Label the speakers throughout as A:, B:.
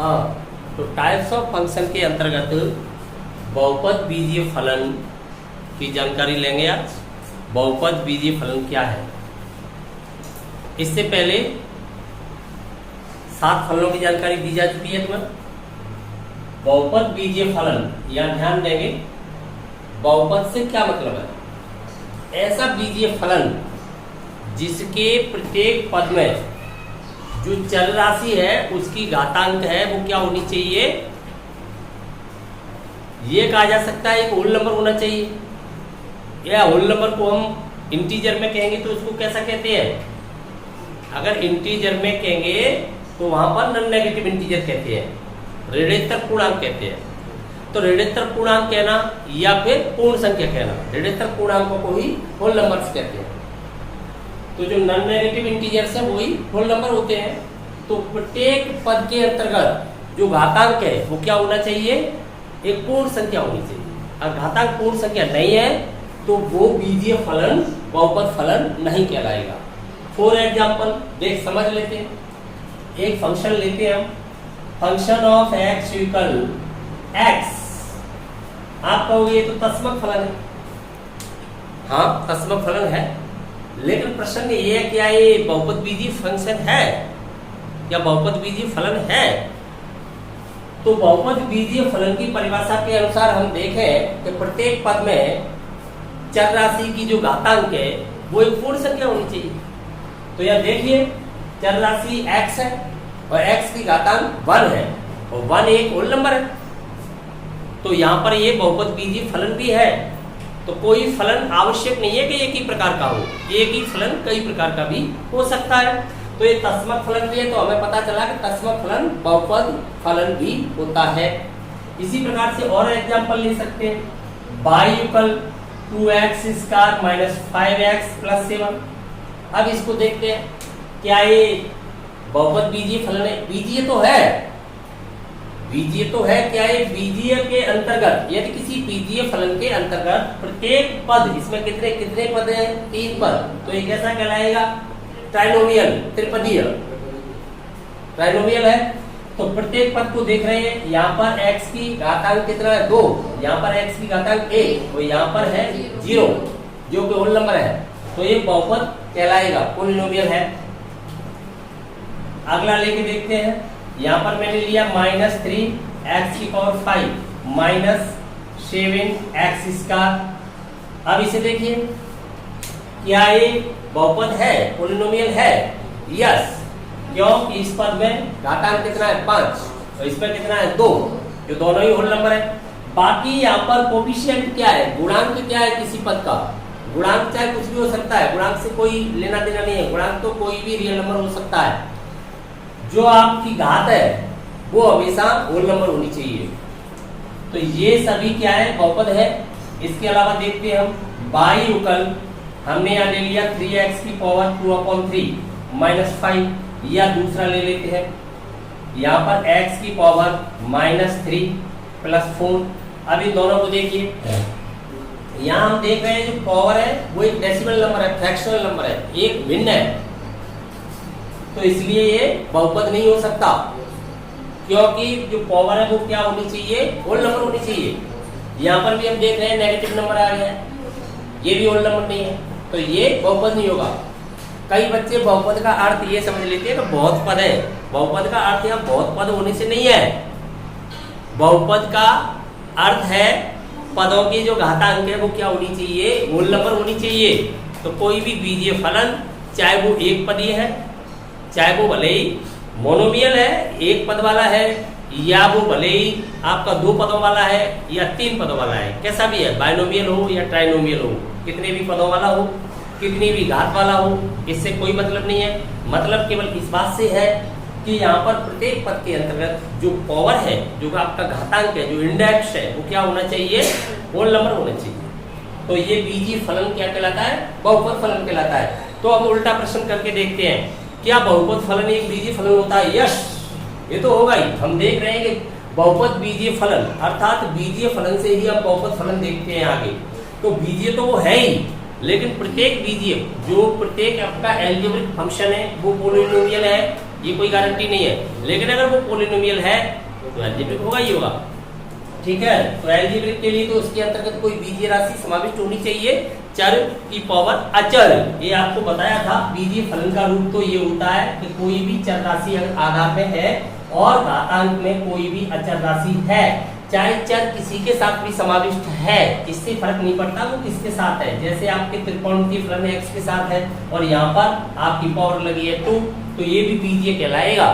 A: हाँ, तो types of function के अंतर्गत बहुपद बीजीय फलन की जानकारी लेंगे आज। बहुपद बीजीय फलन क्या है? इससे पहले 7 फलनों की जानकारी दी जा चुकी है तुम्हें। बहुपद बीजीय फलन, यहाँ ध्यान देंगे, बहुपद से क्या मतलब है? ऐसा बीजीय फलन जिसके प्रत्येक पद में जो चर राशि है उसकी घातांक है वो क्या होनी चाहिए? ये कहा जा सकता है एक होल नंबर होना चाहिए, या होल नंबर को हम इंटीजर में कहेंगे तो उसको कैसा कहते हैं? अगर इंटीजर में कहेंगे तो वहां पर नॉन नेगेटिव इंटीजर कहते हैं, ऋणोत्तर पूर्णांक कहते हैं। तो ऋणोत्तर पूर्णांक कहना या फिर पूर्ण संख्या कहना, ऋणोत्तर पूर्णांकों को ही होल नंबर्स कहते हैं। तो जो नॉन नेगेटिव इंटीजर्स है वही होल नंबर होते हैं। तो प्रत्येक पद के अंतर्गत जो घातांक है वो क्या होना चाहिए? एक पूर्ण संख्या होनी चाहिए। और घातांक पूर्ण संख्या नहीं है तो वो बीजीय फलन बहुपद फलन नहीं कहलाएगा। फॉर एग्जाम्पल देख समझ लेते हैं, एक फंक्शन लेते हैं हम, function of x equal x. आप कहोगे ये तो तस्मक फलन है। हाँ, तस्मक फलन है, लेकिन प्रश्न ये है क्या ये बहुपद बीजीय फंक्शन है या बहुपद बीजीय फलन है? तो बहुपद बीजीय फलन की परिभाषा के अनुसार हम देखें कि प्रत्येक पद में चर राशि की जो घातांक है वो एक पूर्ण संख्या होनी चाहिए। तो यह देखिए, चर राशि x है और x की घातांक 1 है और 1 एक होल नंबर है। तो यहाँ पर ये बहुपद बीजीय फलन भी है। तो कोई फलन आवश्यक नहीं है कि एक ही प्रकार का हो, एक ही फलन कई प्रकार का भी हो सकता है। तो ये तस्मक फलन भी है, तो हमें पता चला कि तस्मक फलन बहुपद फलन भी होता है। इसी प्रकार से और एग्जांपल ले सकते हैं, y equal 2x square minus 5x plus 7। अब इसको देखते हैं, क्या ये बहुपद बीजीय फलन है? बीजीय तो है, बीजीय तो है। क्या ये बीजीय के अंतर्गत, यदि किसी बीजीय फलन के अंतर्गत प्रत्येक पद, इसमें कितने कितने पद हैं? 3 पद, तो ये कैसा कहलाएगा? ट्राइनोमियल, त्रिपदीय ट्राइनोमियल है। तो प्रत्येक पद को देख रहे हैं, यहाँ पर x की घातांक कितना है? 2, यहाँ पर x की घातांक 1 और यहाँ पर है 0 जो कि होल नंबर है। तो ये बहुपद कहलाएगा, पॉलिनोमियल है। अगला लेके देखते हैं, यहाँ पर मैंने लिया -3 x की पावर 5 माइनस 7x स्क्वायर। अब इसे देखिए, क्या ये बहुपद है, पॉलिनोमियल है? यस, क्योंकि इस पद में घातांक कितना है? 5 और इसमें कितना है? 2, जो दोनों ही होल नंबर है। बाकी यहाँ पर कोफिशिएंट क्या है? गुणांक क्या है किसी पद का? गुणांक चाहे कुछ भी हो सकता है, गुणांक से कोई लेना देना नहीं है। गुणांक तो कोई भी रियल नंबर हो सकता है। जो आपकी घात है वो हमेशा होल नंबर होनी चाहिए। तो ये सभी क्या है? बहुपद है। इसके अलावा देखते हैं हम, y इक्वल, हमने यहाँ ले लिया 3x की पावर 2/3 माइनस 5, या दूसरा ले लेते हैं, यहाँ पर x की पावर -3 प्लस 4। अब इन दोनों को देखिए, यहाँ हम देख रहे हैं जो पावर है वो एक डेसिमल नंबर है, फ्रैक्शनल नंबर है, एक भिन्न है। तो इसलिए ये बहुपद नहीं हो सकता, क्योंकि जो पावर है वो क्या होनी चाहिए? होल नंबर होनी चाहिए। यहाँ पर भी हम देख रहे हैं नेगेटिव नंबर आ गया है, ये भी होल नंबर नहीं है, तो ये बहुपद नहीं होगा। कई बच्चे बहुपद का अर्थ ये समझ लेते हैं कि बहुत पद है। बहुपद का अर्थ यहाँ बहुत पद होने से नहीं है। बहुपद का अर्थ है पदों की जो घातांक है वो क्या होनी चाहिए? होल नंबर होनी चाहिए। तो कोई भी बीजीय फलन, चाहे वो एक पदीय है, चाहे वो भले ही मोनोमियल है, एक पद वाला है, या वो भले ही आपका 2 पदों वाला है या 3 पदों वाला है, कैसा भी है, बाइनोमियल हो या ट्राइनोमियल हो, कितने भी पदों वाला हो, कितनी भी घात वाला हो, इससे कोई मतलब नहीं है। मतलब केवल इस बात से है कि यहाँ पर प्रत्येक पद के अंतर्गत जो पावर है, जो आपका घातांक है, जो इंडेक्स है, वो क्या होना चाहिए? होल नंबर होना चाहिए। तो ये बीजीय फलन क्या कहलाता है? बहुपद फलन कहलाता है। तो अब उल्टा प्रश्न करके देखते हैं, क्या बहुपद फलन एक बीजीय फलन होता है? यस, ये तो होगा ही। हम देख रहे हैं कि बहुपद बीजीय फलन, अर्थात बीजीय फलन से ही हम बहुपद फलन देखते हैं आगे। तो बीजीय तो वो है ही, लेकिन प्रत्येक बीजीय, जो प्रत्येक आपका एल्जेब्रिक फंक्शन है वो पॉलिनोमियल है, ये कोई गारंटी नहीं है, लेकिन अगर वो पॉलिनोमियल है तो एल्जेब्रिक होगा ही होगा। ठीक है, तो एल्जेब्रिक के लिए तो उसके अंतर्गत कोई बीजीय राशि समाविष्ट होनी चाहिए, चर की पावर अचर। ये आपको बताया था, बीजीय फलन का रूप तो ये होता है कि कोई भी चर राशि अगर आधार में है और घातांक में कोई भी अचर राशि है, चाहे चर किसी के साथ भी समाविष्ट है, इससे फर्क नहीं पड़ता वो किसके साथ है। जैसे आपके त्रिकोणमितीय फलन x के साथ है और यहाँ पर आपकी पावर लगी है 2, तो ये भी बीजीय कहलाएगा।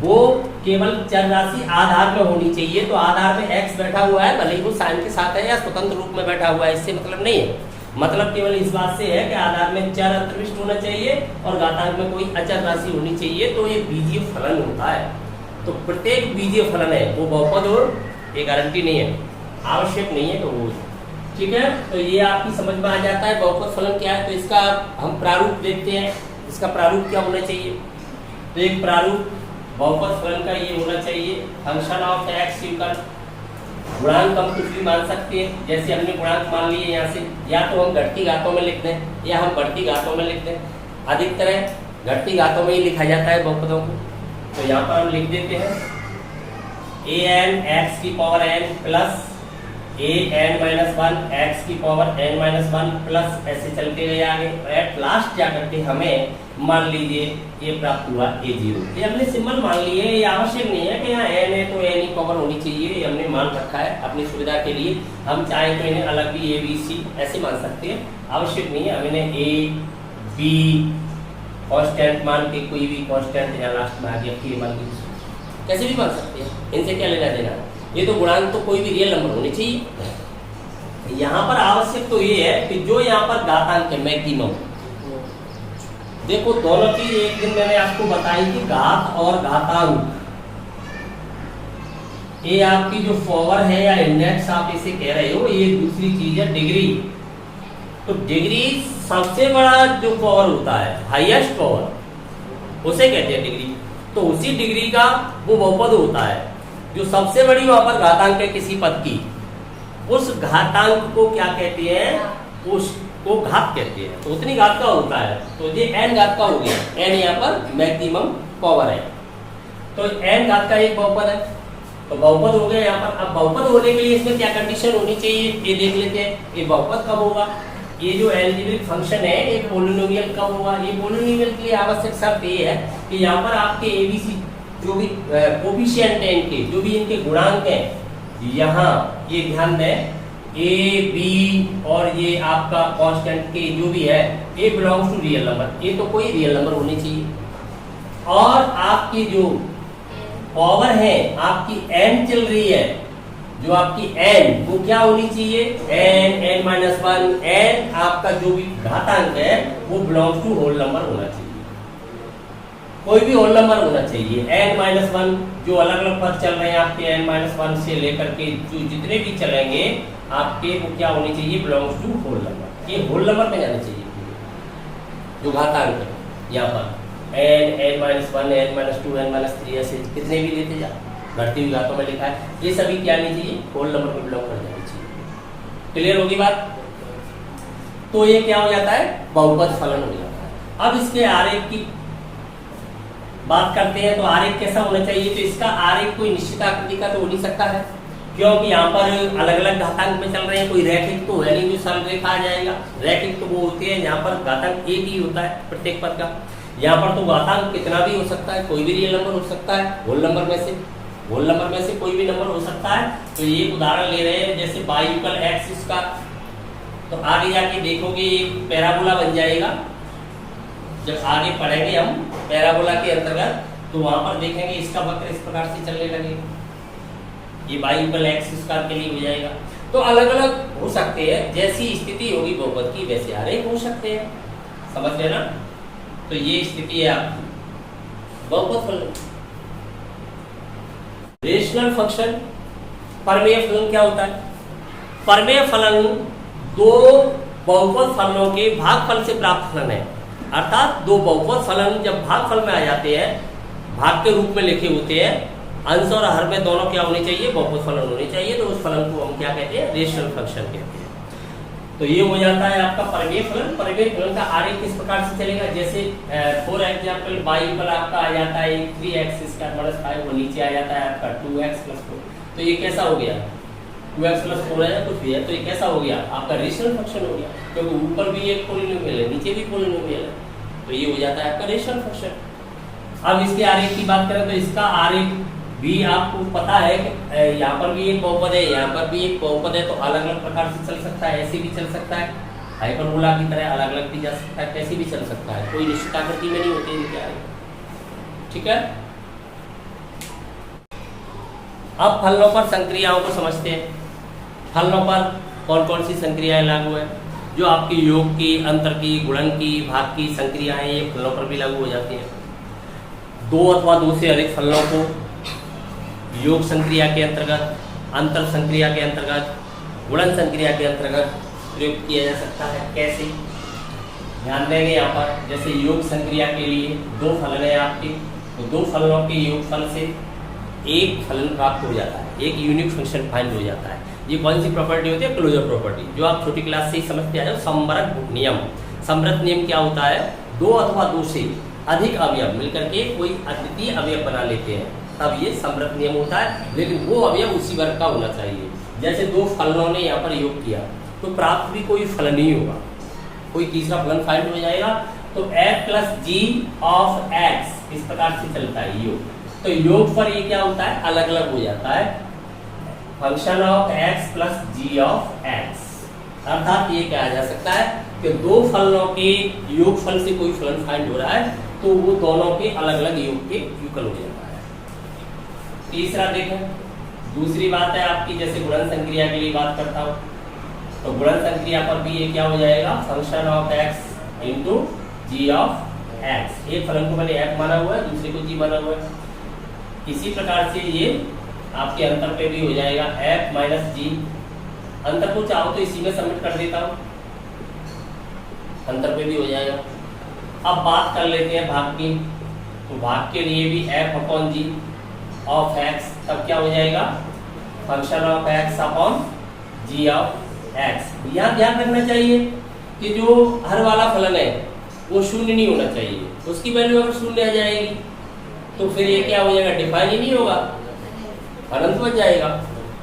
A: वो केवल चर राशि आधार में होनी चाहिए, तो आधार में x बैठा हुआ है, भले ही वो साइन के साथ है या स्वतंत्र रूप में बैठा हुआ है, इससे मतलब नहीं है। मतलब केवल इस बात से है कि आधार में चर अंतर्विष्ट होना चाहिए और घातांक में कोई अचर राशि होनी चाहिए, तो ये बीजीय फलन होता है। तो प्रत्येक बीजीय फलन है वो बहुपद हो, ये गारंटी नहीं है, आवश्यक नहीं है तो वो। ठीक है, तो ये आपकी समझ में आ जाता है बहुपद फलन क्या है। तो इसका हम प्रारूप देखते हैं, इसका प्रारूप क्या होना चाहिए। तो एक प्रारूप बहुपद फलन का ये होना चाहिए, फंक्शन ऑफ एक्स इक्वल, गुणांक हम कुछ भी मान सकते हैं, जैसे हमने गुणांक मान लिए यहाँ से, या तो हम घटती घातों में लिख दें या हम बढ़ती घातों में लिख दें। अधिकतर घटती घातों में ही लिखा जाता है बहुपदों को, तो यहाँ पर हम लिख देते हैं an x की power n plus an-1 x की पावर n-1 प्लस ऐसे चलते गए आगे, एट लास्ट जा करके हमें मान लीजिए ये प्राप्त हुआ a0। ये हमने सिंबल मान लिए, ये आवश्यक नहीं है कि यहाँ n है तो n की पावर होनी चाहिए, ये हमने मान रखा है अपनी सुविधा के लिए। हम चाहे तो इन्हें अलग भी a b c ऐसे मान सकते हैं, आवश्यक नहीं है। हम इन्हें a b कांस्टेंट मान के, कोई भी कांस्टेंट यहाँ लास्ट में आ गया k मान के कैसे भी मान सकते हैं, इनसे क्या लेना देना। ये तो गुणांक तो कोई भी रियल नंबर होने चाहिए। यहाँ पर आवश्यक तो ये है कि जो यहाँ पर घातांक है मैक्सिमम, देखो दोनों चीज एक दिन मैंने आपको बताई थी, घात और घातांक। ये आपकी जो पावर है या इंडेक्स आप इसे कह रहे हो, ये दूसरी चीज है डिग्री। तो डिग्री सबसे बड़ा जो पावर होता है, हाईएस्ट पावर, उसे कहते हैं डिग्री। तो उसी डिग्री का वो बहुपद होता है जो सबसे बड़ी वहां पर घातांक है किसी पद की, उस घातांक को क्या कहते हैं, उसको घात कहते हैं। तो उतनी घात का होता है, तो ये n घात का हो गया, n यहाँ पर मैक्सिमम पावर है, तो n घात का एक बहुपद है, तो बहुपद हो गया यहाँ पर। अब बहुपद होने के लिए इसमें क्या कंडीशन होनी चाहिए ये देख लेते हैं। ये बहुपद कब होगा, ये जो एल्जेब्रिक फंक्शन है ये पॉलिनोमियल कब होगा। ये पॉलिनोमियल के लिए आवश्यक शर्त ये है कि यहाँ पर आपके एबीसी जो भी कोफिशिएंट है इनके, जो भी इनके गुणांक हैं, यहाँ ये ध्यान दें ए बी और ये आपका कांस्टेंट के जो भी है, ए बिलोंग्स टू रियल नंबर, ये तो कोई रियल नंबर होनी चाहिए। और आपकी जो पावर है आपकी n चल रही है, जो आपकी n वो क्या होनी चाहिए, n n-1, n आपका जो भी घातांक है वो बिलोंग्स टू होल नंबर होना चाहिए, कोई भी होल नंबर होना चाहिए। n-1 जो अलग अलग पद चल रहे हैं आपके n-1 से लेकर के जो जितने भी चलेंगे आपके, वो क्या होनी चाहिए, बिलोंग्स टू होल नंबर। ये होल नंबर में जाना चाहिए जो घातांक है यहाँ पर n n-1 n-2 n-3 ऐसे कितने भी लेते जा, घटती हुई घातों में लिखा है, ये सभी क्या नहीं चाहिए, होल नंबर में बिलोंग कर जानी चाहिए। क्लियर होगी बात। तो ये क्या हो जाता है, बहुपद फलन हो जाता है। अब इसके आरेख की बात करते हैं, तो आरेख कैसा होना चाहिए। तो इसका आरेख कोई निश्चित आकृति का तो हो नहीं सकता है, क्योंकि यहाँ पर अलग अलग घातांक में चल रहे हैं, कोई रैखिक तो है नहीं जो सरल रेखा आ जाएगा। रैखिक तो वो होते हैं यहाँ पर घातांक एक ही होता है प्रत्येक पद का, यहाँ पर तो घातांक कितना भी हो सकता है, कोई भी रियल नंबर हो सकता है, होल नंबर में से, होल नंबर में से कोई भी नंबर हो सकता है। तो ये उदाहरण ले रहे हैं जैसे y=x का, तो आगे जाके देखोगे एक पैराबोला बन जाएगा, जब आगे पढ़ेंगे हम पैराबोला के अंतर्गत, तो वहां पर देखेंगे इसका वक्र इस प्रकार से चलने लगेगा, ये y=x² के लिए हो जाएगा। तो अलग अलग हो सकते हैं, जैसी स्थिति होगी बहुपद की वैसे आरेख हो सकते हैं, समझ गए ना। तो ये स्थिति है आपकी बहुपद फलन। रेशनल फंक्शन, परमेय फलन क्या होता है, परमेय फलन दो बहुपद फलनों के भागफल से प्राप्त फलन है। अर्थात दो बहुपद फलन जब भागफल में आ जाते हैं, भाग के रूप में लिखे होते हैं, अंश और हर में दोनों क्या होने चाहिए, बहुपद फलन होने चाहिए, तो उस फलन को हम क्या कहते हैं, रेशनल फंक्शन कहते हैं। तो ये हो जाता है आपका परिमेय फलन। परिमेय फलन का आरेख किस प्रकार से चलेगा, जैसे फॉर एग्जाम्पल y पर आपका आ जाता है 3x² - 5 और नीचे आ जाता है आपका 2x + 4। तो ये कैसा हो गया, 2x + 4 है कुछ भी है, तो ये कैसा हो गया आपका रेशनल फंक्शन हो गया, क्योंकि ऊपर भी एक पॉलिनोमियल है नीचे भी पॉलिनोमियल है, तो ये हो जाता है आपका रेशनल फंक्शन। अब इसके आरेख की बात करें तो इसका आरेख भी आपको पता है कि यहाँ पर भी एक बहुपद है, यहाँ पर भी एक बहुपद है, तो अलग अलग प्रकार से चल सकता है, ऐसे भी चल सकता है, हाइपरबोला की तरह अलग अलग भी जा सकता है, कैसे भी चल सकता है, कोई निश्चित आकृति में नहीं होती इनके आरेख। ठीक है, अब फलनों पर संक्रियाओं को समझते हैं। फलनों पर कौन कौन सी संक्रियाएं लागू है, जो आपकी योग की, अंतर की, गुणन की, भाग की संक्रियाएं, ये फलनों पर भी लागू हो जाती हैं। दो अथवा दो से अधिक फलनों को योग संक्रिया के अंतर्गत, अंतर संक्रिया के अंतर्गत, गुणन संक्रिया के अंतर्गत प्रयोग किया जा सकता है। कैसे, ध्यान देंगे यहाँ पर, जैसे योग संक्रिया के लिए दो फलन है आपके, तो दो फलनों के योगफल से एक फलन प्राप्त हो जाता है, एक यूनिक फंक्शन फाइंड हो जाता है। ये कौन सी प्रॉपर्टी होती है, क्लोजर प्रॉपर्टी, जो आप छोटी क्लास से ही समझते आए हो। समवर्त नियम, समवर्त नियम क्या होता है, दो अथवा दो से अधिक अवयव मिलकर के कोई अद्वितीय अवयव बना लेते हैं, तब ये समवर्त नियम होता है, लेकिन वो अवयव उसी वर्ग का होना चाहिए। जैसे दो फलनों ने यहाँ पर योग किया तो प्राप्त भी कोई फलन ही होगा, कोई तीसरा फलन फाइंड हो जाएगा, तो f + g of x इस प्रकार से चलता है योग। तो योग पर ये क्या होता है, अलग अलग हो जाता है, function of x + g of x। अर्थात ये कहा जा सकता है कि दो फलनों के योगफल से कोई फलन फाइंड हो रहा है तो वो दोनों के अलग अलग योग के युगल हो जाता है। तीसरा देखें, दूसरी बात है आपकी, जैसे गुणन संक्रिया के लिए बात करता हूँ, तो गुणन संक्रिया पर भी ये क्या हो जाएगा, function of x * g of x। एक फलन को मैंने f माना हुआ है, दूसरे को g माना हुआ है। इसी प्रकार से ये आपके अंतर पे भी हो जाएगा f - g। अंतर को चाहो तो इसी में सबमिट कर देता हूँ, अंतर पे भी हो जाएगा। अब बात कर लेते हैं भाग की, तो भाग के लिए भी f/g of x, तब क्या हो जाएगा, function of x/g of x। यहाँ ध्यान रखना चाहिए कि जो हर वाला फलन है वो शून्य नहीं होना चाहिए, उसकी वैल्यू अगर शून्य आ जाएगी तो फिर ये क्या हो जाएगा, डिफाइन ही नहीं होगा, अनंत बन जाएगा।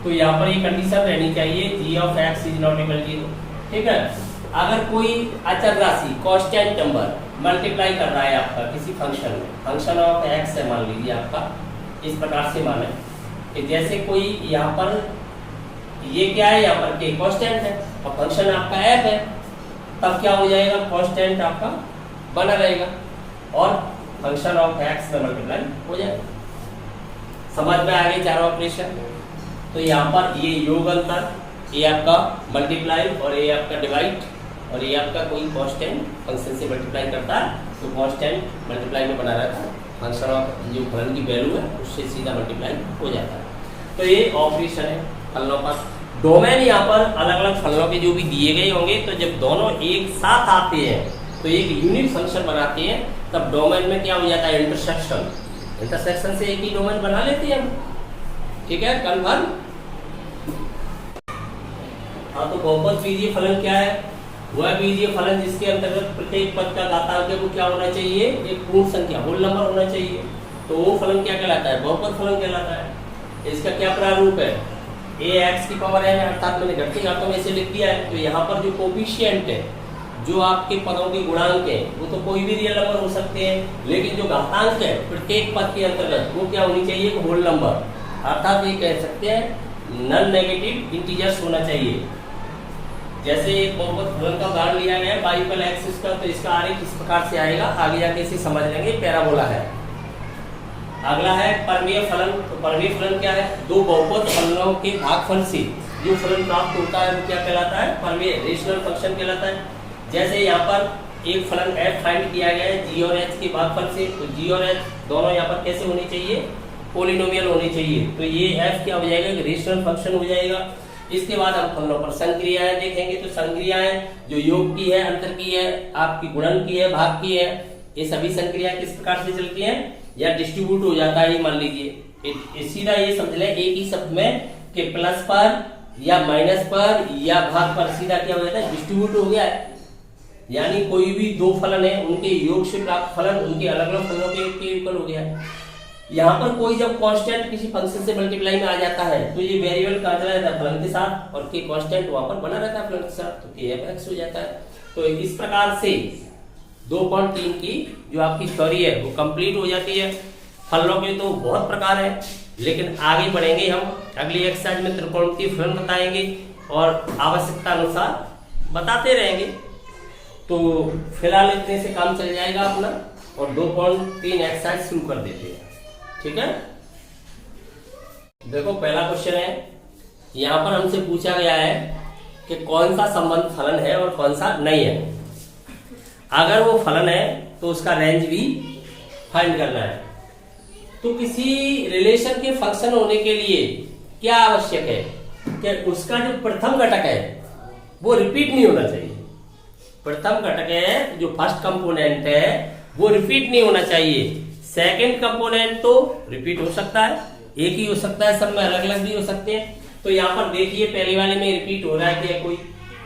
A: तो यहाँ पर ये कंडीशन रहनी चाहिए, g of x = 0। ठीक है, अगर कोई अचर राशि, कांस्टेंट नंबर मल्टीप्लाई कर रहा है आपका किसी फंक्शन में, फंक्शन ऑफ x है मान लीजिए आपका, इस प्रकार से माने कि जैसे कोई यहाँ पर ये क्या है, यहाँ पर के कांस्टेंट है और फंक्शन आपका f है, तब क्या हो जाएगा, कांस्टेंट आपका बना रहेगा और फंक्शन ऑफ x में मल्टीप्लाई हो जाएगा। समझ में आ गई चारों ऑपरेशन। तो यहाँ पर ये योग अंतर, ये आपका मल्टीप्लाई और ये आपका डिवाइड, और ये आपका कोई कांस्टेंट फंक्शन से मल्टीप्लाई करता है तो कांस्टेंट मल्टीप्लाई में बना रहता है, फंक्शन ऑफ जो फलन की वैल्यू है उससे सीधा मल्टीप्लाई हो जाता है। तो ये ऑपरेशन है फलनों पर। डोमेन यहाँ पर अलग अलग फलनों के जो भी दिए गए होंगे, तो जब दोनों एक साथ आते हैं तो एक यूनिक फंक्शन बनाते हैं, तब डोमेन में क्या हो जाता है, इंटरसेक्शन। इंटरसेक्शन से एक ही डोमेन बना लेते हैं हम। ठीक है, कन्फर्म। हाँ, तो बहुपद बीजीय फलन क्या है, वह बीजीय फलन जिसके अंतर्गत प्रत्येक पद का घातांक को क्या होना चाहिए, एक पूर्ण संख्या, होल नंबर होना चाहिए, तो वो फलन क्या कहलाता है, बहुपद फलन कहलाता है। इसका क्या प्रारूप है, ax⁴n, अर्थात मैंने घटती घातों में इसे लिख दिया है। तो यहाँ पर जो कोफिशिएंट है, जो आपके पदों की गुणांक है, वो तो कोई भी रियल नंबर हो सकते हैं, लेकिन जो घातांक है प्रत्येक पद के अंतर्गत वो क्या होनी चाहिए, एक होल नंबर, अर्थात ये कह सकते हैं नॉन नेगेटिव इंटीजर्स होना चाहिए। जैसे एक बहुपद फलन का उदाहरण लिया गया है y = x का, तो इसका आरेख इस प्रकार से आएगा, आगे जाके इसे समझ लेंगे, पैराबोला है। अगला है परिमेय फलन। तो परिमेय फलन क्या है, दो बहुपद फलनों के भागफल से जो फलन प्राप्त होता है वो क्या कहलाता है, परिमेय रेशनल फंक्शन कहलाता है। जैसे यहाँ पर एक फलन f फाइंड किया गया है g और h के भागफल से, तो g और h दोनों यहाँ पर कैसे होने चाहिए, पोलिनोमियल होने चाहिए, तो ये f क्या हो जाएगा, रेशनल फंक्शन हो जाएगा। इसके बाद हम फलनों पर संक्रियाएं देखेंगे। तो संक्रियाएं जो योग की है, अंतर की है, आपकी गुणन की है, भाग की है, ये सभी संक्रियाएं किस प्रकार से चलती हैं, या डिस्ट्रीब्यूट हो जाता है। मान लीजिए सीधा ये समझ लें एक ही शब्द में कि प्लस पर या माइनस पर या भाग पर सीधा क्या हो जाता है, डिस्ट्रीब्यूट हो गया है। यानी कोई भी दो फलन है उनके योग से प्राप्त फलन उनके अलग अलग फलनों के इक्वल हो गया है। यहाँ पर कोई जब कांस्टेंट किसी फंक्शन से मल्टीप्लाई में आ जाता है तो ये वेरिएबल कहा जाता है फलन के साथ और के कांस्टेंट वहां पर बना रहता है फलन के साथ, तो के एफ एक्स हो जाता है। तो इस प्रकार से 2.3 की जो आपकी थ्योरी है वो कंप्लीट हो जाती है। फलनों के तो बहुत प्रकार है, लेकिन आगे बढ़ेंगे हम अगली एक्सरसाइज में त्रिकोणमितीय फलन बताएंगे और आवश्यकता अनुसार बताते रहेंगे। तो फिलहाल इतने से काम चल जाएगा अपना और 2.3 एक्सरसाइज शुरू कर देते हैं, ठीक है। देखो पहला क्वेश्चन है, यहाँ पर हमसे पूछा गया है कि कौन सा संबंध फलन है और कौन सा नहीं है। अगर वो फलन है तो उसका रेंज भी फाइंड करना है। तो किसी रिलेशन के फंक्शन होने के लिए क्या आवश्यक है कि उसका जो प्रथम घटक है वो रिपीट नहीं होना चाहिए। प्रथम घटक है जो फर्स्ट कंपोनेंट है वो रिपीट नहीं होना चाहिए। सेकंड कंपोनेंट तो रिपीट हो सकता है, एक ही हो सकता है, सब में अलग अलग भी हो सकते हैं। तो यहाँ पर देखिए पहले वाले में रिपीट हो रहा है कि कोई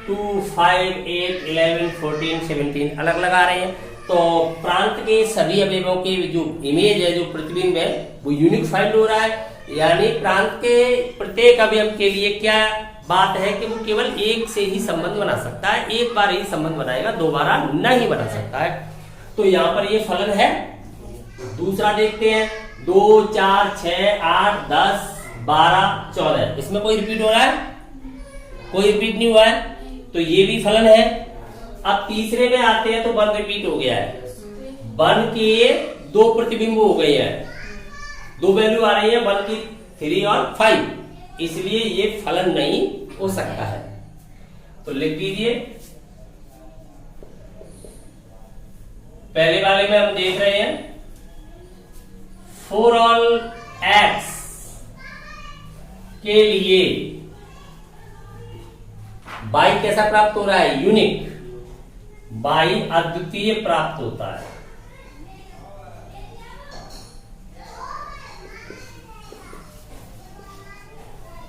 A: 2, 5, 8, 11, 14, 17 अलग अलग आ रहे हैं। तो प्रांत के सभी अवयवों के जो इमेज है, जो प्रतिबिंब है वो यूनिक फाइंड हो रहा है। यानी प्रांत के प्रत्येक अवयव के लिए क्या बात है कि वो केवल एक से ही संबंध बना सकता है, एक बार ही संबंध बनाएगा, दोबारा नहीं बना सकता है। तो यहाँ पर ये फलन है। दूसरा देखते हैं 2, 4, 6, 8, 10, 12, 14 इसमें कोई रिपीट हो रहा है? कोई रिपीट नहीं हुआ है, तो ये भी फलन है। अब तीसरे में आते हैं तो 1 रिपीट हो गया है। 1 के 2 प्रतिबिंब हो गए हैं, 2 वैल्यू आ रही है 1 की 3 और 5, इसलिए ये फलन नहीं हो सकता है। तो लिख दीजिए पहले वाले में हम देख रहे हैं फॉर ऑल एक्स के लिए बाई कैसा प्राप्त हो रहा है? यूनिक। बाई अद्वितीय प्राप्त होता है।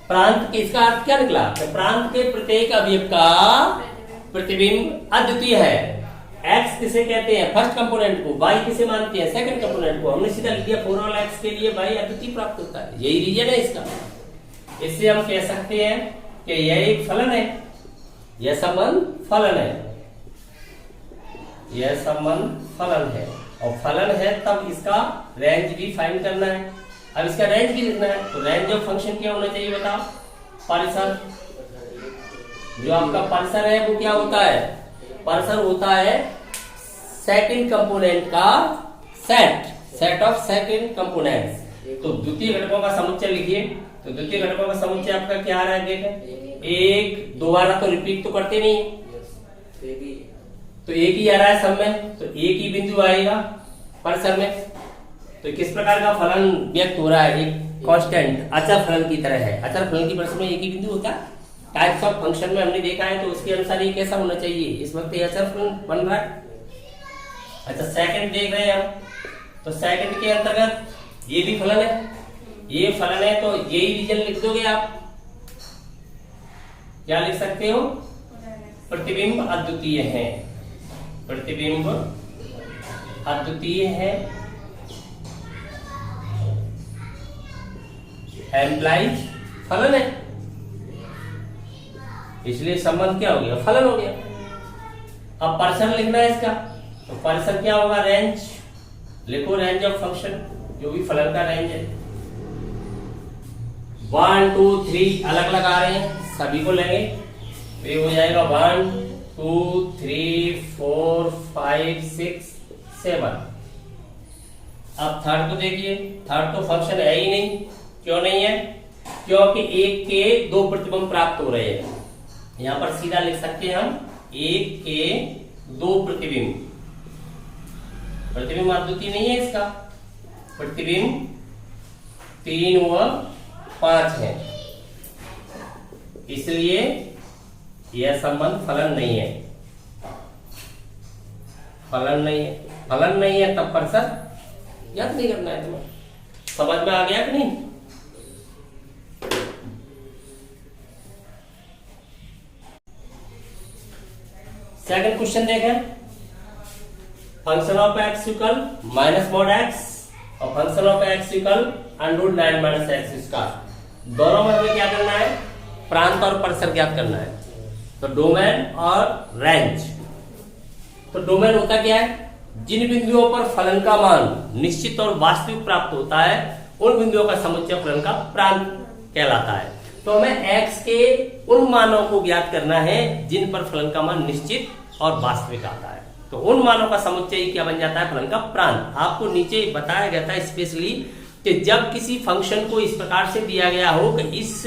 A: प्रांत के, इसका अर्थ क्या निकला? प्रांत के प्रत्येक अवयव का प्रतिबिंब अद्वितीय है। एक्स किसे कहते हैं? फर्स्ट कंपोनेंट को। बाई किसे मानते हैं? सेकंड कंपोनेंट को। हमने सीधा लिख दिया फॉर ऑल एक्स के लिए बाई अद्वितीय प्राप्त होता है। यही रीजन है इसका। इससे हम कह सकते हैं कि यह एक फलन है, यह संबंध फलन है, यह संबंध फलन है। और फलन है तब इसका रेंज भी फाइंड करना है। अब इसका रेंज भी लिखना है, तो रेंज ऑफ फंक्शन क्या होना चाहिए बताओ? परिसर। जो आपका परिसर है वो क्या होता है? परिसर होता है सेकंड कंपोनेंट का set, set of second components. तो द्वितीय घटकों का समुच्चय लिखिए। तो द्वितीय घटकों का समुच्चय आपका क्या आ रहा है? देखें, एक दोबारा तो रिपीट तो करते नहीं, तो एक ही आ रहा है सब में, तो एक ही बिंदु आएगा परिसर में। तो किस प्रकार का फलन व्यक्त हो रहा है? एक कांस्टेंट अचर फलन की तरह है। अचर फलन की परिसर में एक ही बिंदु होता है। टाइप्स ऑफ फंक्शन में हमने देखा है, तो उसके अनुसार ये कैसा होना चाहिए? इस वक्त ये अचर फलन बन रहा है। अच्छा, सेकंड देख रहे हैं हम, तो सेकंड के अंतर्गत ये भी फलन है, ये फलन है, तो यही रीजन लिख दोगे आप। क्या लिख सकते हो? प्रतिबिंब अद्वितीय है, प्रतिबिंब अद्वितीय है, एम्प्लाइज फलन है, इसलिए संबंध क्या हो गया? फलन हो गया। अब परिसर लिखना है इसका, तो परिसर क्या होगा? रेंज लिखो, रेंज ऑफ फंक्शन, जो भी फलन का रेंज है। 1, 2, 3 अलग अलग आ रहे हैं, सभी को लेंगे तो ये हो जाएगा 1, 2, 3, 4, 5, 6, 7। अब थर्ड को देखिए, थर्ड तो फंक्शन है ही नहीं। क्यों नहीं है? क्योंकि एक के 2 प्रतिबिंब प्राप्त हो रहे हैं। यहां पर सीधा लिख सकते हैं हम, एक के 2 प्रतिबिंब। प्रतिबिंब अद्वितीय नहीं है इसका, प्रतिबिंब 3 व 5 है, इसलिए यह संबंध फलन नहीं है। फलन नहीं है, फलन नहीं है तब परिसर याद नहीं करना है तुम्हें। समझ में आ गया कि नहीं? सेकंड क्वेश्चन देखें, function of x equal minus mod x और function of x equal under 9 minus x square. दोनों में हमें क्या करना है, प्रांत और परिसर ज्ञात करना है। तो डोमेन और रेंज। तो डोमेन होता क्या है, जिन बिंदुओं पर फलन का मान निश्चित और वास्तविक प्राप्त होता है उन बिंदुओं का समुच्चय फलन का प्रांत कहलाता है। तो हमें x के उन मानों को ज्ञात करना है जिन पर फलन का मान निश्चित और वास्तविक आता है। तो उन मानों का समुच्चय क्या बन जाता है, फलन का प्रांत। आपको नीचे बताया गया था स्पेशली कि जब किसी फंक्शन को इस प्रकार से दिया गया हो कि इस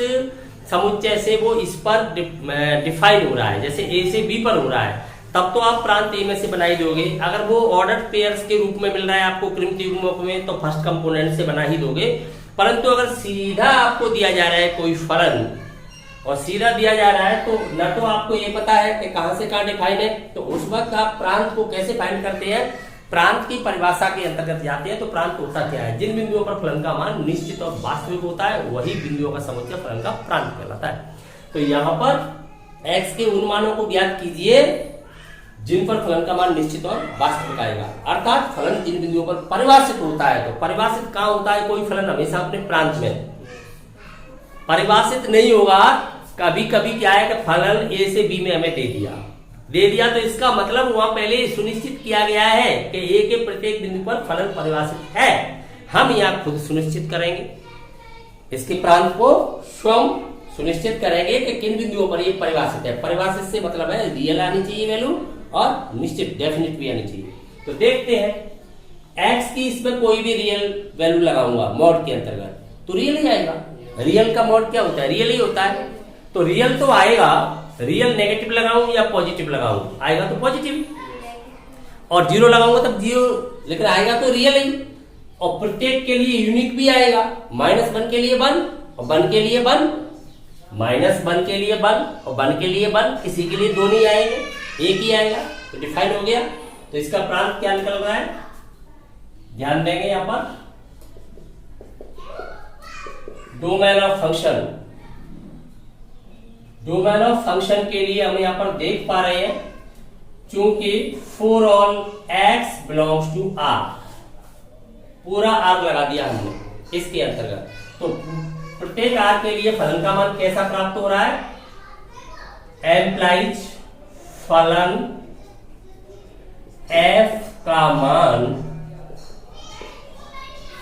A: समुच्चय से वो इस पर डिफाइन हो रहा है, जैसे a से b पर हो रहा है, तब तो आप प्रांत ए में से बना ही दोगे। अगर वो ऑर्डर्ड पेयर्स के रूप में मिल रहा है आपको क्रमिक युग्मों में, तो फर्स्ट कंपोनेंट से बना ही दोगे। परंतु अगर सीधा आपको दिया जा रहा है कोई फलन और सीधा दिया जा रहा है, तो न तो आपको ये पता है कि कहां से कहां डिफाइन है, तो उस वक्त आप प्रांत को कैसे फाइंड करते हैं, प्रांत की परिभाषा के अंतर्गत जाते हैं। तो प्रांत होता क्या है, जिन बिंदुओं पर फलन का मान निश्चित और वास्तविक होता है वही बिंदुओं का समुच्चय फलन का प्रांत कहलाता है। तो यहाँ पर एक्स के उन मानों को ज्ञात कीजिए जिन पर फलन का मान निश्चित और वास्तविक आएगा, अर्थात फलन जिन बिंदुओं पर परिभाषित होता है। तो परिभाषित कहां होता है, कोई फलन हमेशा अपने प्रांत में परिभाषित नहीं होगा। कभी कभी क्या है कि फलन ए से बी में हमें दे दिया, तो इसका मतलब वहां पहले सुनिश्चित किया गया है कि ए के प्रत्येक बिंदु पर फलन परिभाषित है। हम यहाँ खुद सुनिश्चित करेंगे, इसके प्रांत को स्वयं सुनिश्चित करेंगे कि किन बिंदुओं पर ये परिभाषित है। परिभाषित से मतलब है रियल आनी चाहिए वैल्यू और निश्चित डेफिनेट भी आनी चाहिए। तो देखते हैं x की इसमें कोई भी रियल वैल्यू लगाऊंगा मॉड के अंतर्गत तो रियल ही आएगा। रियल का मॉड क्या होता है, रियल ही होता है। तो रियल तो आएगा, रियल नेगेटिव लगाऊं या पॉजिटिव लगाऊं, आएगा तो पॉजिटिव, और जीरो लगाऊंगा तब जीरो, लेकिन आएगा तो रियल ही। और प्रत्येक के लिए यूनिक भी आएगा, -1 के लिए 1 और 1 के लिए 1, -1 के लिए 1 और 1 के लिए 1, किसी के लिए दो नहीं आएंगे, एक ही आएगा। तो डिफाइन हो गया। तो इसका प्रांत क्या निकल रहा है, ध्यान देंगे यहां पर domain of function. Domain of function के लिए हम यहां पर देख पा रहे हैं, चूंकि for all x belongs to r, पूरा r लगा दिया हमने इसके अंतर्गत। तो प्रत्येक r के लिए फलन का मान कैसा प्राप्त हो रहा है, एम्प्लाइज फलन f का मान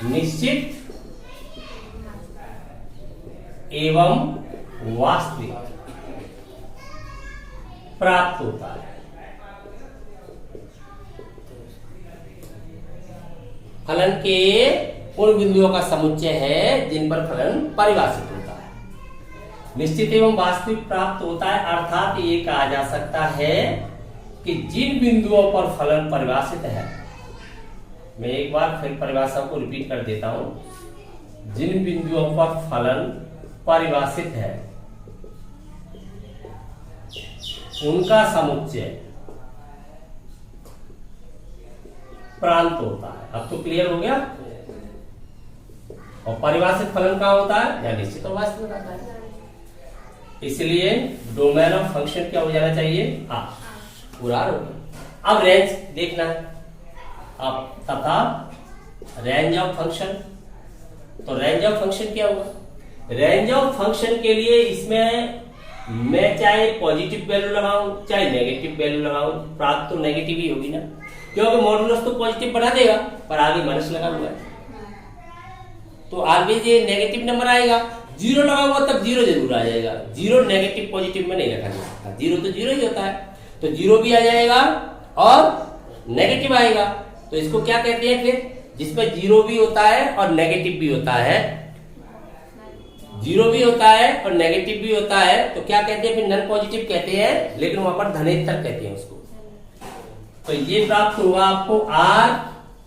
A: निश्चित एवं वास्तविक प्राप्त होता है। फलन के उन बिंदुओं का समुच्चय है जिन पर फलन परिभाषित होता है, निश्चित एवं वास्तविक प्राप्त होता है। अर्थात ये कहा जा सकता है कि जिन बिंदुओं पर फलन परिभाषित है, मैं एक बार फिर परिभाषा को रिपीट कर देता हूं, जिन बिंदुओं पर फलन परिभाषित है उनका समुच्चय प्रांत होता है। अब तो क्लियर हो गया। और परिभाषित फलन कहां होता है, या निश्चित और वास्तविक आता है। इसलिए डोमेन ऑफ फंक्शन क्या हो जाना चाहिए, पूरा हो गया। अब रेंज देखना है, अब तथा रेंज ऑफ फंक्शन। तो रेंज ऑफ फंक्शन क्या होगा, रेंज ऑफ फंक्शन के लिए इसमें मैं चाहे पॉजिटिव वैल्यू लगाऊं चाहे नेगेटिव वैल्यू लगाऊं, प्राप्त तो नेगेटिव ही होगी ना, क्योंकि मॉडुलस तो पॉजिटिव बना देगा पर आगे माइनस लगा हुआ है, तो आगे ये नेगेटिव नंबर आएगा। जीरो लगाऊंगा तब जीरो जरूर आ जाएगा, जीरो नेगेटिव पॉजिटिव में नहीं रखा जा सकता, जीरो तो जीरो ही होता है, तो जीरो भी आ जाएगा और नेगेटिव आएगा। तो इसको क्या कहते हैं फिर, जिसमें जीरो भी होता है और नेगेटिव भी होता है, जीरो भी होता है और नेगेटिव भी होता है, तो क्या कहते हैं फिर, नन पॉजिटिव कहते हैं, लेकिन वहां पर धनेत्तर कहते हैं उसको। तो ये प्राप्त हुआ आपको r,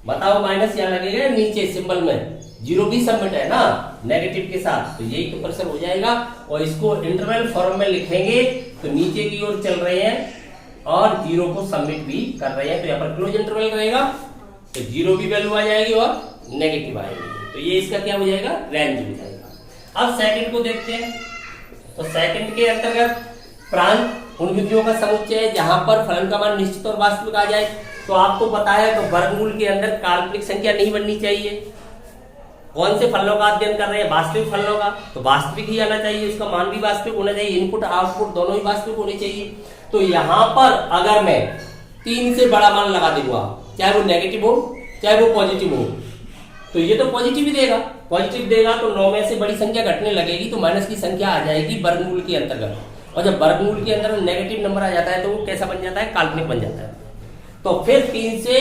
A: बताओ माइनस यहाँ लगेगा नीचे सिंबल में, जीरो भी सबमिट है ना नेगेटिव के साथ, तो यही तो परसेंट हो जाएगा। और इसको इंटरवल फॉर्म में लिखेंगे तो नीचे की ओर चल रहे हैं और जीरो को सबमिट भी कर रहे हैं, तो यहाँ पर क्लोज इंटरवल रहेगा, तो जीरो भी वैल्यू आ जाएगी और नेगेटिव आएगी, तो ये इसका क्या हो जाएगा, रेंज हो जाएगा। अब सेकंड को देखते हैं। तो सेकंड के अंतर्गत प्रांत उन बिंदुओं का समुच्चय है जहां पर फलन का मान निश्चित और वास्तविक आ जाए। तो आपको पता है तो वर्गमूल के अंदर काल्पनिक संख्या नहीं बननी चाहिए। कौन से फलनों का अध्ययन कर रहे हैं? वास्तविक फलनों का, तो वास्तविक ही आना चाहिए, उसका मान भी वास्तविक होना चाहिए, इनपुट आउटपुट दोनों ही वास्तविक होने चाहिए। तो यहाँ पर अगर मैं 3 से बड़ा मान लगा दूंगा, चाहे वो नेगेटिव हो चाहे वो पॉजिटिव हो, तो ये तो पॉजिटिव ही देगा, पॉजिटिव देगा तो 9 में से बड़ी संख्या घटने लगेगी तो माइनस की संख्या आ जाएगी वर्गमूल के अंतर्गत। और जब वर्गमूल के अंदर नेगेटिव नंबर आ जाता है तो वो कैसा बन जाता है? काल्पनिक बन जाता है। तो फिर 3 से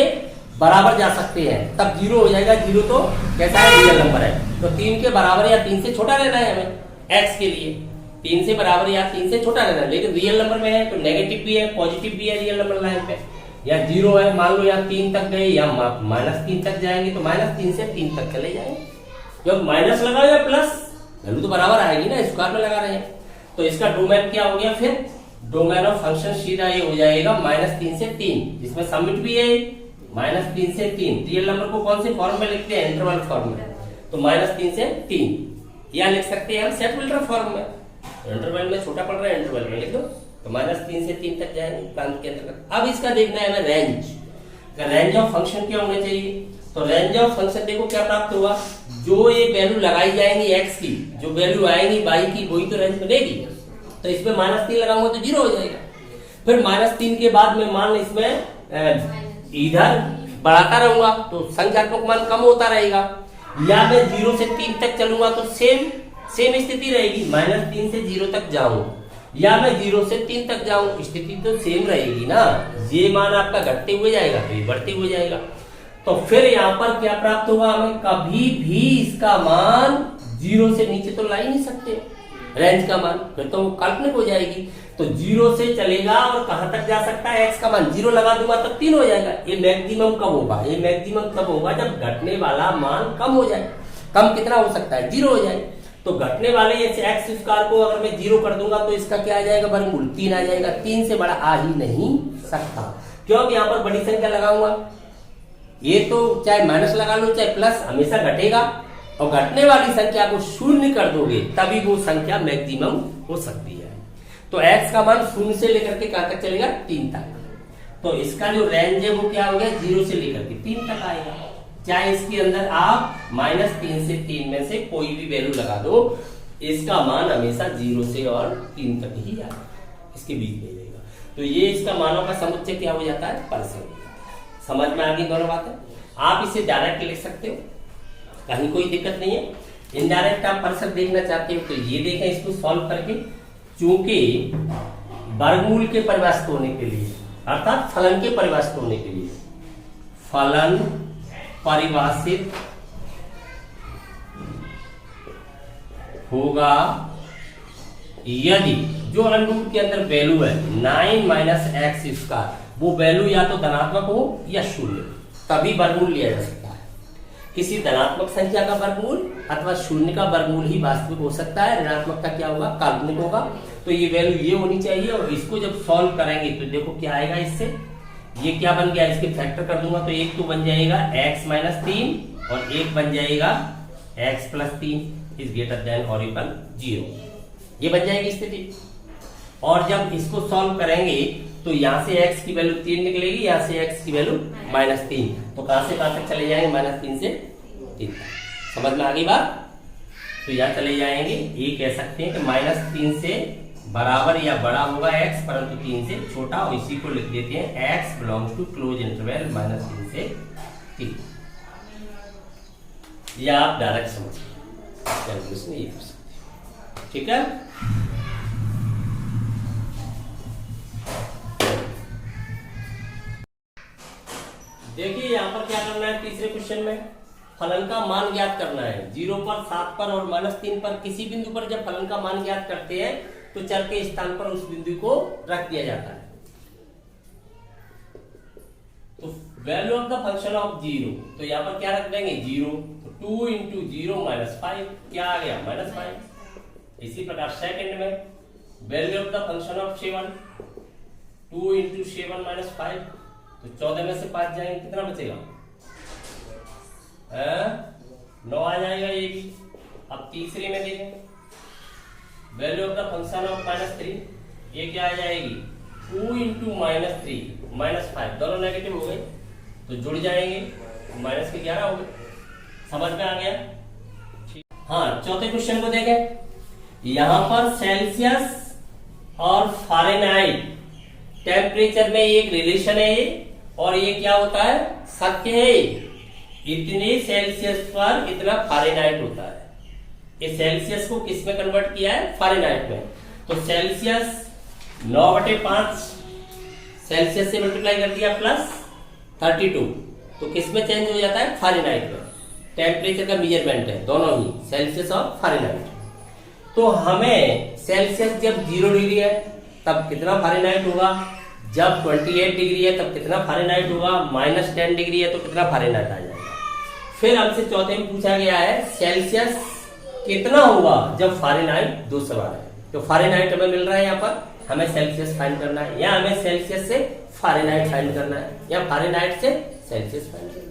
A: बराबर जा सकते हैं, तब 0 हो जाएगा। 0 तो कैसा है? रियल नंबर है। तो 3 के बराबर या 3 से छोटा रहना है हमें एक्स के लिए, 3 से बराबर या 3 से छोटा रहना है। लेकिन रियल नंबर में है तो नेगेटिव भी है पॉजिटिव भी है रियल नंबर लाइन पे। या 0 है, मान लो या 3 तक गए या -3 तक जाएंगे तो -3 से 3 तक चले जाएंगे। जब माइनस लगाओ या प्लस, वैल्यू तो बराबर आएगी ना, स्क्वायर में लगा रहे हैं। तो इसका डोमेन क्या हो गया? फिर डोमेन ऑफ फंक्शन सीधा ये हो जाएगा -3 से 3, जिसमें समिट भी है -3 से 3। रियल नंबर को कौन से फॉर्म में लिखते हैं? इंटरवल फॉर्म में। तो -3 से 3 या लिख सकते हैं हम सेट फॉर्म में। इंटरवल में छोटा पड़ रहा है, इंटरवल में लिख दो तो -3 से 3 तक जाएंगे प्रांत के अंतर्गत। अब इसका देखना है हमें रेंज, रेंज ऑफ फंक्शन क्या होना चाहिए? तो रेंज ऑफ फंक्शन देखो क्या प्राप्त हुआ, जो ये वैल्यू लगाई जाएंगी एक्स की, जो वैल्यू आएगी वाई की, वही तो रेंज बनेगी। तो इसमें -3 लगाऊंगा तो 0 हो जाएगा। फिर -3 के बाद में मान इसमें इधर बढ़ाता रहूंगा तो संख्यात्मक मान कम होता रहेगा। या मैं 0 से 3 तक चलूंगा तो सेम स्थिति रहेगी, -3 से 0 तक जाऊं या मैं 0 से 3 तक जाऊं, स्थिति तो सेम रहेगी ना। ये मान आपका घटते हुए जाएगा तो ये बढ़ते हुए जाएगा। तो फिर यहाँ पर क्या प्राप्त होगा हमें? कभी भी इसका मान 0 से नीचे तो ला ही नहीं सकते रेंज का मान, फिर तो वो काल्पनिक हो जाएगी। तो 0 से चलेगा और कहां तक जा सकता है? x का मान 0 लगा दूंगा तब 3 हो जाएगा। ये मैक्सिमम कब होगा? ये मैक्सिमम तब होगा जब घटने वाला मान कम हो जाए। कम कितना हो सकता है? 0 हो जाए। तो घटने वाले एक्स स्क्वायर को अगर मैं 0 कर दूंगा तो इसका क्या आ जाएगा? वर्गमूल 3 आ जाएगा। 3 से बड़ा आ ही नहीं सकता, क्योंकि यहाँ पर बड़ी संख्या लगाऊंगा। ये तो चाहे माइनस लगा लो चाहे प्लस, हमेशा घटेगा। और घटने वाली संख्या को 0 कर दोगे तभी वो संख्या मैक्सिमम हो सकती है। तो x का मान 0 से लेकर के कहां तक चलेगा? 3 तक। तो इसका जो रेंज है वो क्या हो गया? 0 से लेकर के 3 तक आएगा। चाहे इसके अंदर आप -3 से 3 में से कोई भी वैल्यू लगा दो, इसका मान हमेशा 0 से और 3 तक ही आएगा, इसके बीच में रहेगा। तो ये इसका मानों का समुच्चय क्या हो जाता है? परसेंट। समझ में आ गई दोनों बातें? आप इसे डायरेक्ट लिख सकते हो, कहीं कोई दिक्कत नहीं है। इनडायरेक्ट आप परसेंट देखना चाहते हो तो ये देखें इसको सॉल्व करके। चूंकि वर्गमूल के परिभाषित होने के लिए, अर्थात फलन के परिभाषित होने के लिए, फलन परिभाषित होगा यदि जो अंडरूट के अंदर वैल्यू है 9 - x², वो वैल्यू या तो धनात्मक हो या 0, तभी वर्गमूल लिया जा सकता है। किसी धनात्मक संख्या का वर्गमूल अथवा 0 का वर्गमूल ही वास्तविक हो सकता है, ऋणात्मक का क्या होगा? काल्पनिक होगा। तो ये वैल्यू ये होनी चाहिए। और इसको जब सॉल्व करेंगे तो देखो क्या आएगा इससे, ये क्या बन गया? इसके फैक्टर कर दूंगा तो एक तो बन जाएगा x - 3 और एक बन जाएगा x + 3 इज ग्रेटर देन और इक्वल 0। ये बन जाएगी स्थिति। और जब इसको सॉल्व करेंगे तो यहाँ से x की वैल्यू 3 निकलेगी, यहाँ से x की वैल्यू -3। तो कहां से कहां तक चले जाएंगे? -3 से 3 तक। समझ में आ गई बात? तो यहाँ चले जाएंगे, ये कह सकते हैं कि -3 से बराबर या बड़ा होगा x, परंतु 3 से छोटा, और इसी को लिख देते हैं x belongs to close interval -3 से 3। या आप डायरेक्ट समझिए, कैलकुलेशन ये कर सकते हैं। ठीक है? देखिए यहाँ पर क्या करना है, तीसरे क्वेश्चन में फलन का मान ज्ञात करना है। 0 पर, 7 पर और -3 पर किसी बिंदु पर जब फलन का मान ज्ञात करते हैं तो चर के स्थान पर उस बिंदु को रख दिया जाता है। तो value of the function of 0, तो यहाँ पर क्या रख देंगे? 0। तो 2 × 0 -5 क्या आ गया? -5। इसी प्रकार सेकंड में value of the function of 7, 2 × 7 -5, तो 14 में से 5 जाएंगे, कितना बचेगा? 9 आ जाएगा ये भी। अब तीसरे में देखें value of the function of -3, ये क्या आ जाएगी? 2 इंटू -3 -5 दोनों नेगेटिव हो गए तो जुड़ जाएंगे, माइनस के 11 हो गए। समझ में आ गया? हाँ, चौथे क्वेश्चन को देखें। यहां पर सेल्सियस और फारेनहाइट टेम्परेचर में एक रिलेशन है और ये क्या होता है, सत्य है। इतने सेल्सियस पर इतना फारेनहाइट होता है। इस सेल्सियस को किस में कन्वर्ट किया है, फारेनहाइट में। तो सेल्सियस 9/5 सेल्सियस से मल्टीप्लाई कर दिया प्लस 32, तो किस में चेंज हो जाता है, फारेनहाइट में। टेम्परेचर का मेजरमेंट है दोनों ही, सेल्सियस और फारेनहाइट। तो हमें सेल्सियस जब 0 डिग्री है तब कितना फारेनहाइट होगा, जब 28 डिग्री है तब कितना फारेनहाइट होगा, -10 डिग्री है तो कितना फारेनहाइट आ जाएगा। फिर हमसे चौथे में पूछा गया है सेल्सियस कितना होगा जब फारेनहाइट 212 है। तो फारेनहाइट हमें मिल रहा है, यहाँ पर हमें सेल्सियस फाइंड करना है, या हमें सेल्सियस से फारेनहाइट फाइंड करना है, या फारेनहाइट से सेल्सियस फाइंड करना है।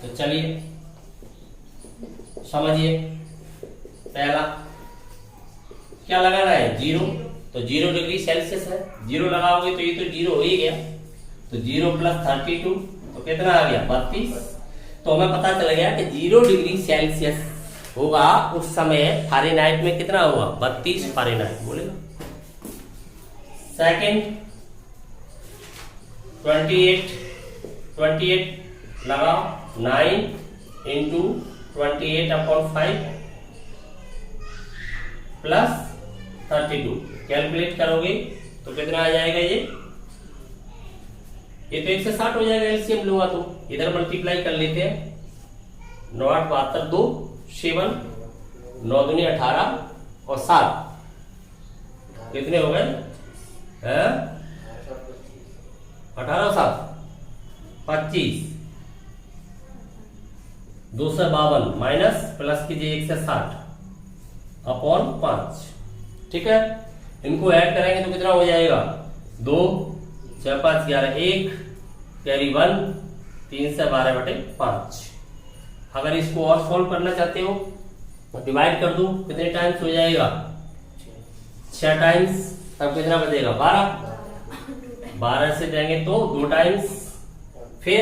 A: तो चलिए समझिए। पहला क्या लगाना है, 0, तो 0 डिग्री सेल्सियस है, 0 लगाओगे तो ये तो 0 हो ही गया, तो 0 + 32 तो कितना आ गया, 32। तो हमें पता चल गया कि 0 डिग्री सेल्सियस होगा उस समय फारेनहाइट में कितना होगा, 32 फारेनहाइट बोलेगा। सेकंड 28 लगाओ, 9 इंटू 28/5 प्लस 32 कैलकुलेट करोगे तो कितना आ जाएगा, ये तो 160 हो जाएगा। एलसीएम लूंगा तो इधर मल्टीप्लाई कर लेते हैं, 9 8 72 2 7 9 दूनी 18 और 7 कितने हो गए, 18 और 7 25, 252 माइनस प्लस कीजिए 160/5। ठीक है, इनको ऐड करेंगे तो कितना हो जाएगा, 2 6 5 11 1 कैरी 1 3 से 12/5। अगर इसको और सॉल्व करना चाहते हो तो डिवाइड कर दो, कितने टाइम्स हो जाएगा, 6 टाइम्स, तब कितना बचेगा, 12। 12 से देंगे तो 2 टाइम्स, फिर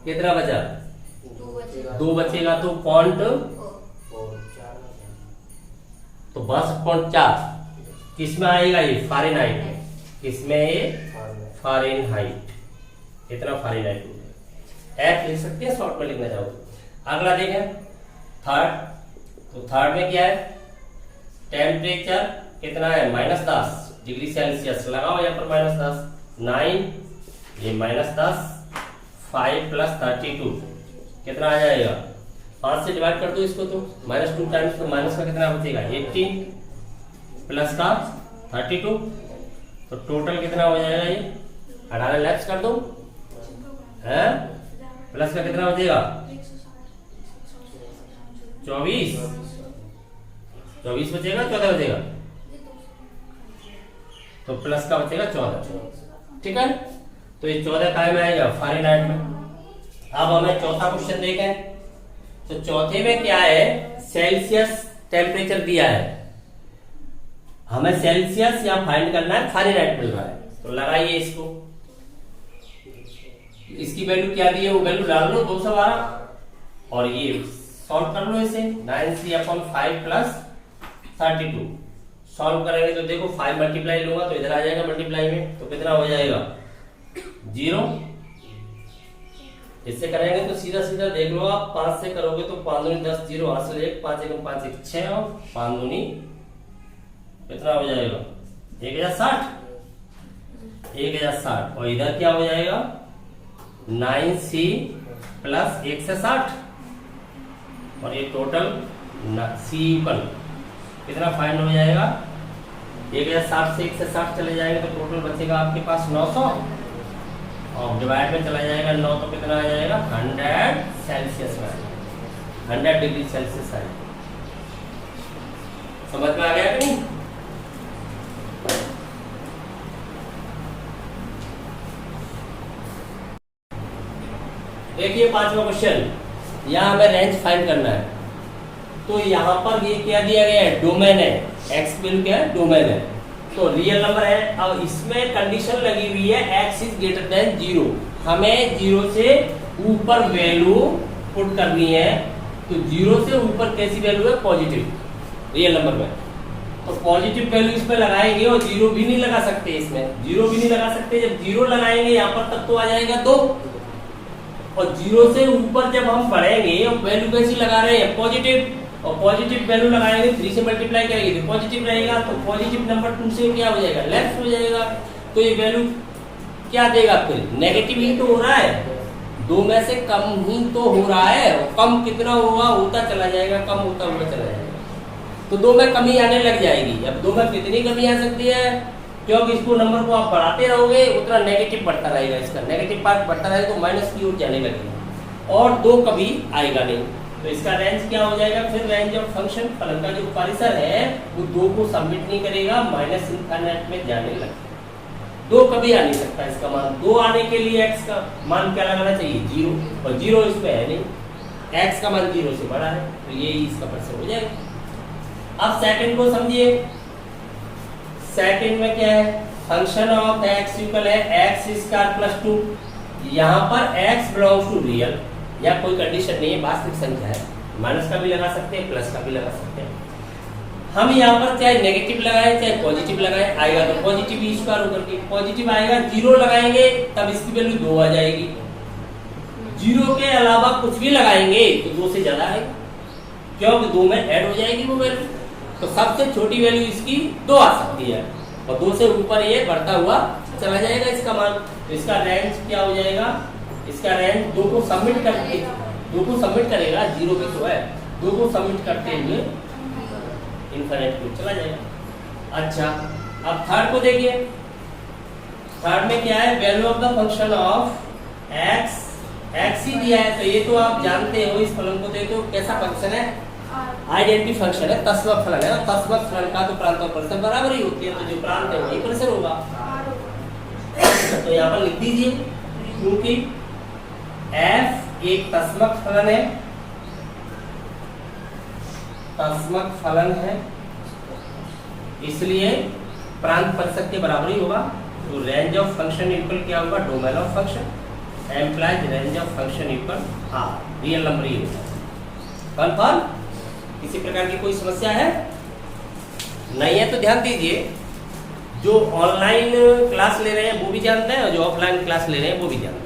A: कितना बचा, 2 बचेगा तो पॉइंट, तो 62.4 किसमें आएगा, ये फारेनहाइट में। किसमें, ये फारेनहाइट, इतना फारेनहाइट हो गया। एफ लिख सकते हैं, शॉर्ट में लिखना चाहो। अगला देखें थर्ड, तो थर्ड में क्या है, टेम्परेचर कितना है, -10 डिग्री सेल्सियस, लगाओ यहाँ पर -10, 9 ये -10 5 + 32 कितना आ जाएगा, 5 से डिवाइड कर दो इसको, तो -2 टाइम्स, तो माइनस का कितना बचेगा, 18 प्लस का 32, तो टोटल कितना हो जाएगा, ये 18 लेफ्ट कर दो, है प्लस का कितना बचेगा, 24 बचेगा, 14 बचेगा, तो प्लस का बचेगा 14। ठीक है, तो ये 14 काय में आएगा, फारेनहाइट में। अब हमें चौथा क्वेश्चन देखें, तो चौथे में क्या है, सेल्सियस टेम्परेचर दिया है, हमें सेल्सियस या फाइंड करना है, फारेनहाइट मिल रहा है। तो लगाइए इसको, इसकी वैल्यू क्या दी है वो वैल्यू डाल लो, 212, और ये सॉल्व कर लो इसे, 9c/5 + 32 सॉल्व करेंगे तो देखो 5 मल्टीप्लाई लूंगा तो इधर आ जाएगा मल्टीप्लाई में, तो कितना हो जाएगा, 0। इससे करेंगे तो सीधा सीधा देख लो आप, 5 से करोगे तो 5 दूनी 10, 0 हासिल 1, 5 1 5 1 6 और 5 दूनी कितना हो जाएगा, 1060, 1060, और इधर क्या हो जाएगा, 9c + 160, और ये टोटल c इक्वल कितना फाइंड हो जाएगा, 1060 से 160 चले जाएंगे तो टोटल बचेगा आपके पास 900, और डिवाइड में चला जाएगा 9 तो कितना आ जाएगा, 100 सेल्सियस में, 100 डिग्री सेल्सियस आएगा। समझ में आ गया कि नहीं? देखिए पांचवा क्वेश्चन, यहाँ हमें रेंज फाइंड करना है। तो यहाँ पर ये क्या दिया गया है, डोमेन है, एक्स वैल्यू क्या है, डोमेन है, तो रियल नंबर है। अब इसमें कंडीशन लगी हुई है x इज ग्रेटर देन 0, हमें 0 से ऊपर वैल्यू पुट करनी है। तो 0 से ऊपर कैसी वैल्यू है? पॉजिटिव रियल नंबर में। तो पॉजिटिव वैल्यू इसमें लगाएंगे और 0 भी नहीं लगा सकते, इसमें 0 भी नहीं लगा सकते। जब 0 लगाएंगे यहाँ पर तब तो आ जाएगा 2, और 0 से ऊपर जब हम बढ़ेंगे और वैल्यू कैसी लगा रहे हैं? पॉजिटिव, और पॉजिटिव वैल्यू लगाएंगे 3 से मल्टीप्लाई करेंगे तो पॉजिटिव रहेगा। तो पॉजिटिव नंबर 2 से क्या हो जाएगा? लेफ्ट हो जाएगा। तो ये वैल्यू क्या देगा? फिर नेगेटिव ही तो हो रहा है, 2 में से कम ही तो हो रहा है। और कम कितना होगा? होता चला जाएगा, कम होता हुआ चला जाएगा। तो 2 में कमी आने लग जाएगी। अब 2 में कितनी कमी आ सकती है? क्योंकि इसको नंबर को आप बढ़ाते रहोगे उतना नेगेटिव बढ़ता रहेगा, इसका नेगेटिव पार्ट बढ़ता रहेगा तो माइनस की ओर जाने लगेगा और 2 कभी आएगा नहीं। तो इसका रेंज क्या हो जाएगा? फिर रेंज ऑफ फंक्शन फलन का जो परिसर है वो 2 को सबमिट नहीं करेगा, माइनस इनफिनिट में जाने लगेगा। 2 कभी आ नहीं सकता। इसका मान 2 आने के लिए x का मान क्या लगाना चाहिए? 0, और 0 इसमें है नहीं, x का मान 0 से बड़ा है, तो ये इसका परिसर हो जाएगा। अब सेकंड को समझिए। सेकंड में क्या है? फंक्शन ऑफ x इक्वल है x स्क्वायर प्लस 2। यहाँ पर x बिलोंग्स टू रियल या कोई कंडीशन नहीं है, वास्तविक संख्या है। माइनस का भी लगा सकते हैं, प्लस का भी लगा सकते हैं। हम यहाँ पर चाहे नेगेटिव लगाएं चाहे पॉजिटिव लगाएं, आएगा तो पॉजिटिव ही स्क्वायर होकर के पॉजिटिव आएगा। 0 लगाएंगे तब इसकी वैल्यू 2 आ जाएगी। 0 के अलावा कुछ भी लगाएंगे तो 2 से ज्यादा आएगा, क्योंकि 2 में ऐड हो जाएगी वो वैल्यू। तो सबसे छोटी वैल्यू इसकी 2 आ सकती है, और 2 से ऊपर ये बढ़ता हुआ चला जाएगा इसका मान। तो इसका रेंज क्या हो जाएगा? इसका रेंज 2 को सबमिट करके 2 को सबमिट करेगा, 0 भी तो है, 2 को सबमिट करते हुए इनफिनिट को चला जाएगा। अच्छा, अब थर्ड को देखिए। थर्ड में क्या है? Value of the function of x ही दिया है, तो ये तो आप जानते हो। इस फलन को देखो कैसा फंक्शन है? आइडेंटिटी फंक्शन है, तस्मक फलन है, और तस्मक फलन का तो प्रांत और परिसर बराबर ही होती है, तो जो प्रांत है वही परिसर होगा। तो यहाँ पर लिख दीजिए, क्योंकि f एक तस्मक फलन है, तस्मक फलन है, इसलिए प्रांत परिसर के बराबर ही होगा। तो रेंज ऑफ फंक्शन इक्वल क्या होगा? Domain of function implies range of function equal real number ही होगा। कन्फर्म? किसी प्रकार की कोई समस्या है? नहीं है तो ध्यान दीजिए, जो ऑनलाइन क्लास ले रहे हैं वो भी जानते हैं और जो ऑफलाइन क्लास ले रहे हैं वो भी जानते हैं।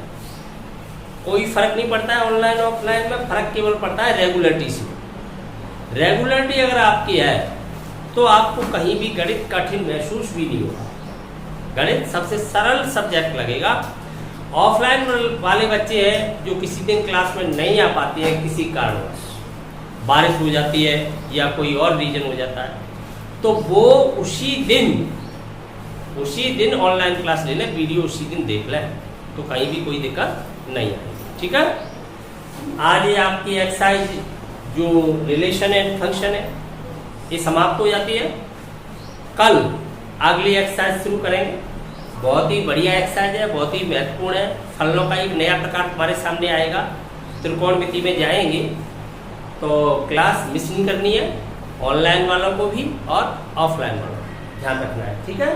A: कोई फर्क नहीं पड़ता है ऑनलाइन ऑफलाइन में, फर्क केवल पड़ता है रेगुलरिटी से। रेगुलरिटी अगर आपकी है तो आपको कहीं भी गणित कठिन महसूस भी नहीं होगा, गणित सबसे सरल सब्जेक्ट लगेगा। ऑफलाइन वाले बच्चे हैं जो किसी दिन क्लास में नहीं आ पाते हैं, किसी कारणवश बारिश हो जाती है या कोई और रीजन हो जाता है, तो वो उसी दिन ऑनलाइन क्लास ले लें, वीडियो उसी दिन देख लें, तो कहीं भी कोई दिक्कत नहीं आएगी। ठीक है, आज ये आपकी एक्सरसाइज जो रिलेशन एंड फंक्शन है ये समाप्त हो जाती है। कल अगली एक्सरसाइज शुरू करेंगे। बहुत ही बढ़िया एक्सरसाइज है, बहुत ही महत्वपूर्ण है। फलनों का एक नया प्रकार तुम्हारे सामने आएगा। त्रिकोणमिति में जाएंगे तो क्लास मिस नहीं करनी है, ऑनलाइन वालों को भी और ऑफलाइन वालों को ध्यान रखना है। ठीक है।